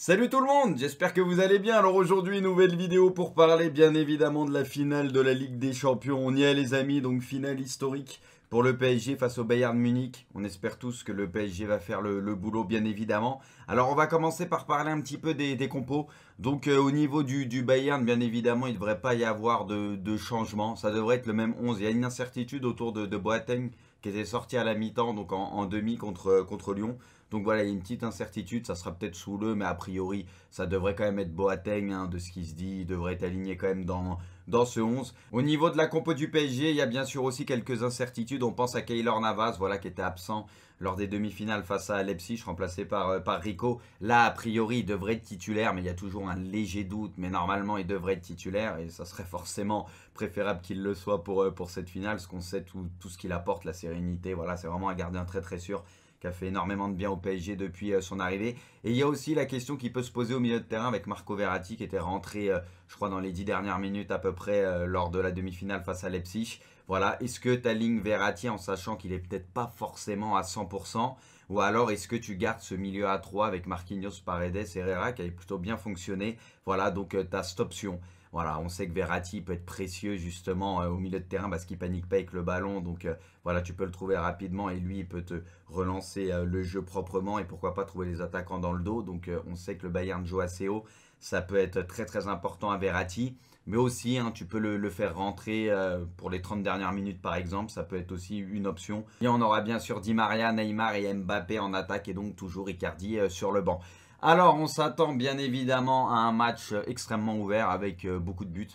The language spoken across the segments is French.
Salut tout le monde, j'espère que vous allez bien. Alors aujourd'hui, nouvelle vidéo pour parler bien évidemment de la finale de la Ligue des Champions. On y est les amis, donc finale historique pour le PSG face au Bayern Munich. On espère tous que le PSG va faire le boulot bien évidemment. Alors on va commencer par parler un petit peu des compos. Donc au niveau du Bayern, bien évidemment, il ne devrait pas y avoir de changement. Ça devrait être le même 11. Il y a une incertitude autour de Boateng qui était sorti à la mi-temps, donc en demi contre Lyon. Donc voilà, il y a une petite incertitude, ça sera peut-être sous le, mais a priori, ça devrait quand même être Boateng, hein, de ce qui se dit, il devrait être aligné quand même dans ce 11. Au niveau de la compo du PSG, il y a bien sûr aussi quelques incertitudes. On pense à Keylor Navas, voilà, qui était absent lors des demi-finales face à Leipzig, remplacé par Rico. Là, a priori, il devrait être titulaire, mais il y a toujours un léger doute. Mais normalement, il devrait être titulaire, et ça serait forcément préférable qu'il le soit pour cette finale, parce qu'on sait tout ce qu'il apporte, la sérénité. Voilà, c'est vraiment un gardien très très sûr qui a fait énormément de bien au PSG depuis son arrivée. Et il y a aussi la question qui peut se poser au milieu de terrain avec Marco Verratti qui était rentré, je crois, dans les 10 dernières minutes à peu près lors de la demi-finale face à Leipzig. Voilà, est-ce que tu alignes Verratti en sachant qu'il est peut-être pas forcément à 100%, ou alors est-ce que tu gardes ce milieu à 3 avec Marquinhos, Paredes et Herrera qui avait plutôt bien fonctionné. Voilà, donc tu as cette option. Voilà, on sait que Verratti peut être précieux justement au milieu de terrain parce qu'il panique pas avec le ballon. Donc voilà, tu peux le trouver rapidement et lui, il peut te relancer le jeu proprement et pourquoi pas trouver les attaquants dans le dos. Donc on sait que le Bayern joue assez haut. Ça peut être très très important à Verratti. Mais aussi, hein, tu peux le faire rentrer pour les 30 dernières minutes par exemple. Ça peut être aussi une option. Et on aura bien sûr Di Maria, Neymar et Mbappé en attaque et donc toujours Icardi sur le banc. Alors, on s'attend bien évidemment à un match extrêmement ouvert avec beaucoup de buts.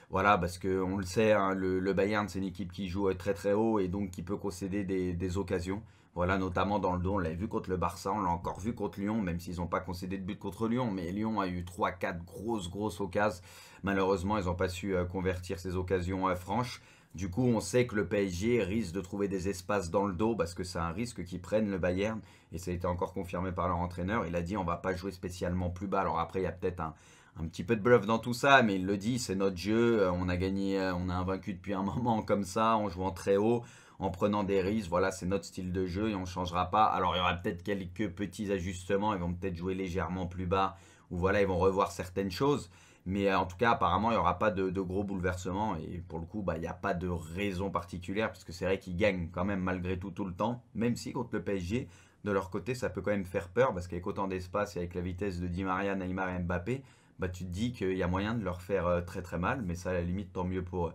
Voilà, parce qu'on le sait, hein, le Bayern, c'est une équipe qui joue très très haut et donc qui peut concéder des occasions. Voilà, notamment dans le dos, on l'a vu contre le Barça, on l'a encore vu contre Lyon, même s'ils n'ont pas concédé de but contre Lyon. Mais Lyon a eu 3-4 grosses occasions. Malheureusement, ils n'ont pas su convertir ces occasions franches. Du coup, on sait que le PSG risque de trouver des espaces dans le dos parce que c'est un risque qu'ils prennent le Bayern. Et ça a été encore confirmé par leur entraîneur. Il a dit on va pas jouer spécialement plus bas. Alors après, il y a peut-être un petit peu de bluff dans tout ça, mais il le dit, c'est notre jeu. On a gagné, on a invaincu depuis un moment comme ça, en jouant très haut, en prenant des risques. Voilà, c'est notre style de jeu et on ne changera pas. Alors il y aura peut-être quelques petits ajustements. Ils vont peut-être jouer légèrement plus bas ou voilà, ils vont revoir certaines choses. Mais en tout cas, apparemment, il n'y aura pas de gros bouleversements. Et pour le coup, bah, il n'y a pas de raison particulière. Parce que c'est vrai qu'ils gagnent quand même malgré tout le temps. Même si contre le PSG, de leur côté, ça peut quand même faire peur. Parce qu'avec autant d'espace et avec la vitesse de Di Maria, Neymar et Mbappé, bah, tu te dis qu'il y a moyen de leur faire très très mal. Mais ça, à la limite, tant mieux pour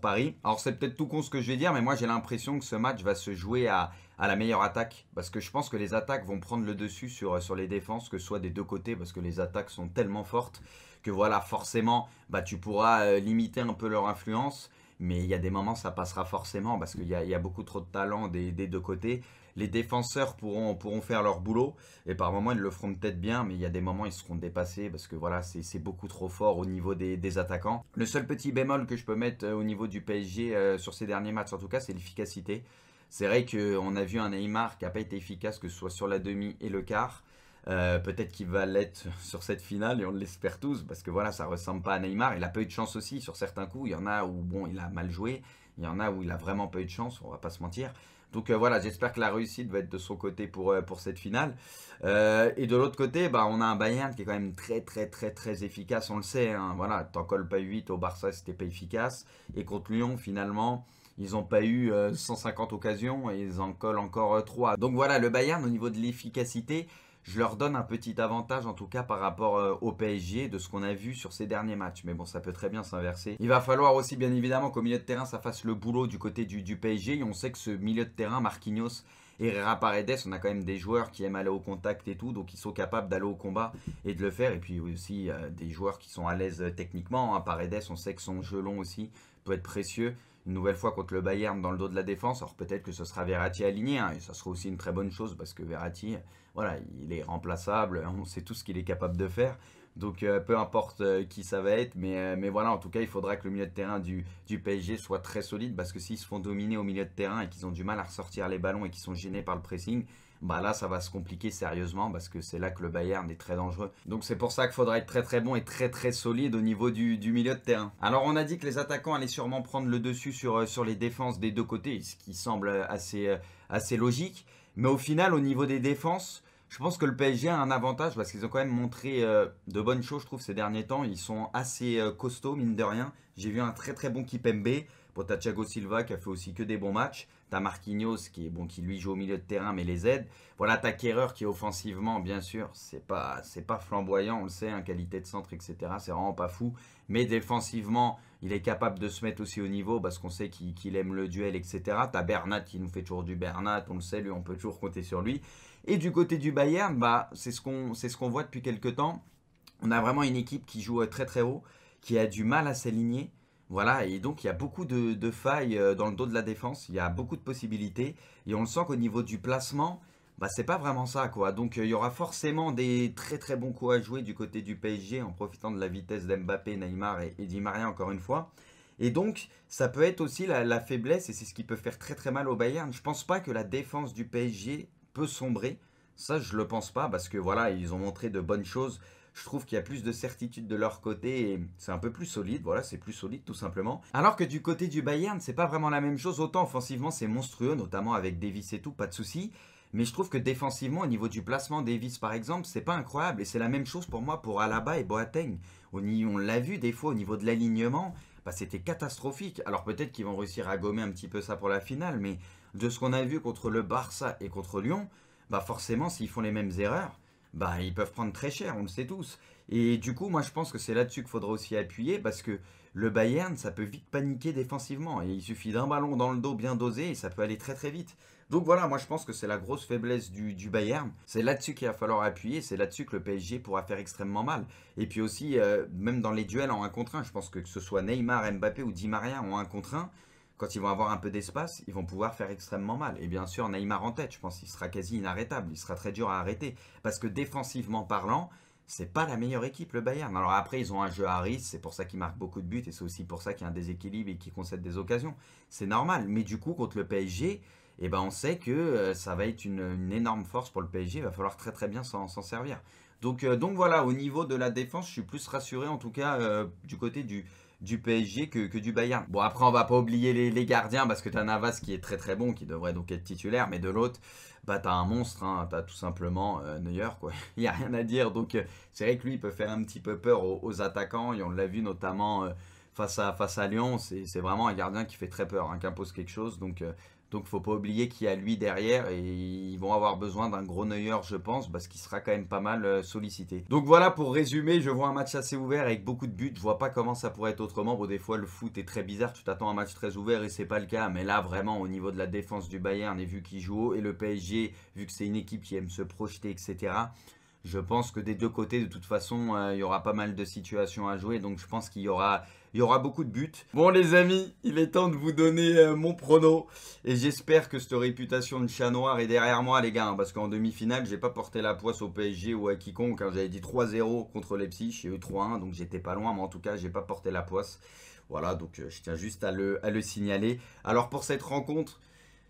Paris. Alors c'est peut-être tout con ce que je vais dire, mais moi j'ai l'impression que ce match va se jouer à la meilleure attaque. Parce que je pense que les attaques vont prendre le dessus sur les défenses, que ce soit des deux côtés, parce que les attaques sont tellement fortes que voilà, forcément, bah, tu pourras limiter un peu leur influence. Mais il y a des moments, ça passera forcément parce qu'il y a beaucoup trop de talent des deux côtés. Les défenseurs pourront faire leur boulot et par moments ils le feront peut-être bien, mais il y a des moments ils seront dépassés parce que voilà, c'est beaucoup trop fort au niveau des attaquants. Le seul petit bémol que je peux mettre au niveau du PSG sur ces derniers matchs en tout cas, c'est l'efficacité. C'est vrai qu'on a vu un Neymar qui n'a pas été efficace, que ce soit sur la demi et le quart. Peut-être qu'il va l'être sur cette finale et on l'espère tous parce que voilà, ça ressemble pas à Neymar. Il a pas eu de chance aussi sur certains coups. Il y en a où bon, il a mal joué. Il y en a où il a vraiment pas eu de chance. On va pas se mentir. Donc voilà, j'espère que la réussite va être de son côté pour cette finale. Et de l'autre côté, bah, on a un Bayern qui est quand même très efficace. On le sait. Hein, voilà, t'en colles pas 8 au Barça, c'était pas efficace. Et contre Lyon, finalement. Ils n'ont pas eu 150 occasions et ils en collent encore 3. Donc voilà, le Bayern, au niveau de l'efficacité, je leur donne un petit avantage en tout cas par rapport au PSG de ce qu'on a vu sur ces derniers matchs. Mais bon, ça peut très bien s'inverser. Il va falloir aussi bien évidemment qu'au milieu de terrain, ça fasse le boulot du côté du PSG. Et on sait que ce milieu de terrain, Marquinhos, Herrera, Paredes, on a quand même des joueurs qui aiment aller au contact et tout, donc ils sont capables d'aller au combat et de le faire. Et puis aussi des joueurs qui sont à l'aise techniquement. Hein. Paredes, on sait que son jeu long aussi peut être précieux. Une nouvelle fois contre le Bayern dans le dos de la défense. Alors peut-être que ce sera Verratti aligné, hein, et ça sera aussi une très bonne chose parce que Verratti, voilà, il est remplaçable, on sait tout ce qu'il est capable de faire. Donc peu importe qui ça va être, mais voilà, en tout cas, il faudra que le milieu de terrain du PSG soit très solide parce que s'ils se font dominer au milieu de terrain et qu'ils ont du mal à ressortir les ballons et qu'ils sont gênés par le pressing, bah là ça va se compliquer sérieusement parce que c'est là que le Bayern est très dangereux. Donc c'est pour ça qu'il faudra être très bon et très solide au niveau du milieu de terrain. Alors on a dit que les attaquants allaient sûrement prendre le dessus sur les défenses des deux côtés, ce qui semble assez logique. Mais au final, au niveau des défenses, Je pense que le PSG a un avantage parce qu'ils ont quand même montré de bonnes choses, je trouve, ces derniers temps. Ils sont assez costauds, mine de rien. J'ai vu un très très bon Kipembe. Bon, t'as Thiago Silva qui a fait aussi que des bons matchs. T'as Marquinhos qui est bon, qui lui joue au milieu de terrain mais les aide. Voilà, t'as Kehrer qui offensivement, bien sûr, c'est pas flamboyant, on le sait, hein, qualité de centre, etc. C'est vraiment pas fou. Mais défensivement, il est capable de se mettre aussi au niveau parce qu'on sait qu'il aime le duel, etc. T'as Bernat qui nous fait toujours du Bernat, on le sait, lui, on peut toujours compter sur lui. Et du côté du Bayern, bah, c'est ce qu'on voit depuis quelques temps. On a vraiment une équipe qui joue très très haut, qui a du mal à s'aligner. Voilà, et donc il y a beaucoup de failles dans le dos de la défense, il y a beaucoup de possibilités, et on le sent qu'au niveau du placement, bah, c'est pas vraiment ça, quoi. Donc il y aura forcément des très très bons coups à jouer du côté du PSG en profitant de la vitesse d'Mbappé, Neymar et Di Maria encore une fois. Et donc ça peut être aussi la faiblesse, et c'est ce qui peut faire très très mal au Bayern. Je pense pas que la défense du PSG peut sombrer, ça je le pense pas, parce que voilà, ils ont montré de bonnes choses. Je trouve qu'il y a plus de certitude de leur côté et c'est un peu plus solide, voilà, c'est plus solide tout simplement. Alors que du côté du Bayern, c'est pas vraiment la même chose, autant offensivement c'est monstrueux, notamment avec Davis et tout, pas de souci. Mais je trouve que défensivement, au niveau du placement, Davis par exemple, c'est pas incroyable. Et c'est la même chose pour moi pour Alaba et Boateng. On l'a vu des fois au niveau de l'alignement, bah, c'était catastrophique. Alors peut-être qu'ils vont réussir à gommer un petit peu ça pour la finale, mais de ce qu'on a vu contre le Barça et contre Lyon, bah forcément s'ils font les mêmes erreurs, bah ils peuvent prendre très cher, on le sait tous. Et du coup, moi je pense que c'est là-dessus qu'il faudra aussi appuyer parce que le Bayern, ça peut vite paniquer défensivement. Et il suffit d'un ballon dans le dos bien dosé et ça peut aller très très vite. Donc voilà, moi je pense que c'est la grosse faiblesse du Bayern. C'est là-dessus qu'il va falloir appuyer, c'est là-dessus que le PSG pourra faire extrêmement mal. Et puis aussi, même dans les duels en 1 contre 1, je pense que ce soit Neymar, Mbappé ou Di Maria en 1 contre 1, quand ils vont avoir un peu d'espace, ils vont pouvoir faire extrêmement mal. Et bien sûr, Neymar en tête, je pense qu'il sera quasi inarrêtable. Il sera très dur à arrêter. Parce que défensivement parlant, c'est pas la meilleure équipe, le Bayern. Alors après, ils ont un jeu à risque, c'est pour ça qu'ils marquent beaucoup de buts. Et c'est aussi pour ça qu'il y a un déséquilibre et qu'ils concèdent des occasions. C'est normal. Mais du coup, contre le PSG, eh ben, on sait que ça va être une énorme force pour le PSG. Il va falloir très très bien s'en servir. Donc voilà, au niveau de la défense, je suis plus rassuré en tout cas du côté du PSG que du Bayern. Bon, après, on va pas oublier les gardiens parce que tu as Navas qui est très très bon, qui devrait donc être titulaire, mais de l'autre, bah, tu as un monstre, hein, tu as tout simplement Neuer, quoi. Il n'y a rien à dire. Donc, c'est vrai que lui, il peut faire un petit peu peur aux attaquants, et on l'a vu notamment face à Lyon. C'est vraiment un gardien qui fait très peur, hein, qui impose quelque chose. Donc, faut pas oublier qu'il y a lui derrière et ils vont avoir besoin d'un gros Neuer, je pense, parce qu'il sera quand même pas mal sollicité. Donc voilà, pour résumer, je vois un match assez ouvert avec beaucoup de buts. Je vois pas comment ça pourrait être autrement. Bon, des fois, le foot est très bizarre. Tu t'attends à un match très ouvert et c'est pas le cas. Mais là, vraiment, au niveau de la défense du Bayern, et vu qu'il joue haut, et le PSG, vu que c'est une équipe qui aime se projeter, etc., je pense que des deux côtés, de toute façon, il y aura pas mal de situations à jouer. Donc je pense qu'il y aura beaucoup de buts. Bon les amis, il est temps de vous donner mon prono. Et j'espère que cette réputation de chat noir est derrière moi les gars. Hein, parce qu'en demi-finale, j'ai pas porté la poisse au PSG ou à quiconque. Hein, j'avais dit 3-0 contre Leipzig, j'ai eu 3-1. Donc j'étais pas loin. Mais en tout cas, j'ai pas porté la poisse. Voilà, donc je tiens juste à le signaler. Alors pour cette rencontre...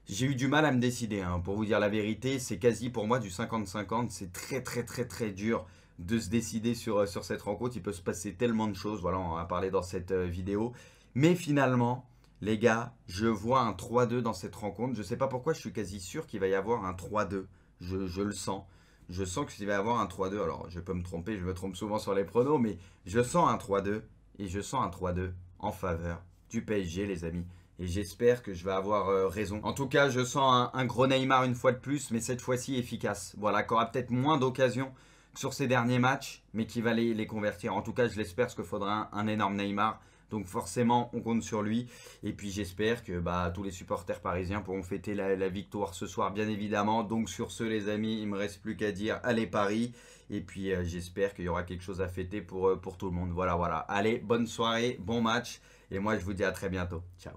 J'ai eu du mal à me décider, hein. Pour vous dire la vérité, c'est quasi pour moi du 50-50. C'est très très très très dur de se décider sur cette rencontre. Il peut se passer tellement de choses, voilà, on en a parlé dans cette vidéo. Mais finalement, les gars, je vois un 3-2 dans cette rencontre. Je ne sais pas pourquoi, je suis quasi sûr qu'il va y avoir un 3-2. Je le sens. Je sens qu'il va y avoir un 3-2. Alors, je peux me tromper, je me trompe souvent sur les pronos, mais je sens un 3-2. Et je sens un 3-2 en faveur du PSG, les amis. Et j'espère que je vais avoir raison. En tout cas, je sens un gros Neymar une fois de plus, mais cette fois-ci efficace. Voilà, qui aura peut-être moins d'occasions que sur ses derniers matchs, mais qui va les convertir. En tout cas, je l'espère, parce qu'il faudra un énorme Neymar. Donc forcément, on compte sur lui. Et puis j'espère que tous les supporters parisiens pourront fêter la victoire ce soir, bien évidemment. Donc sur ce, les amis, il ne me reste plus qu'à dire allez Paris. Et puis j'espère qu'il y aura quelque chose à fêter pour tout le monde. Voilà, voilà. Allez, bonne soirée, bon match. Et moi, je vous dis à très bientôt. Ciao.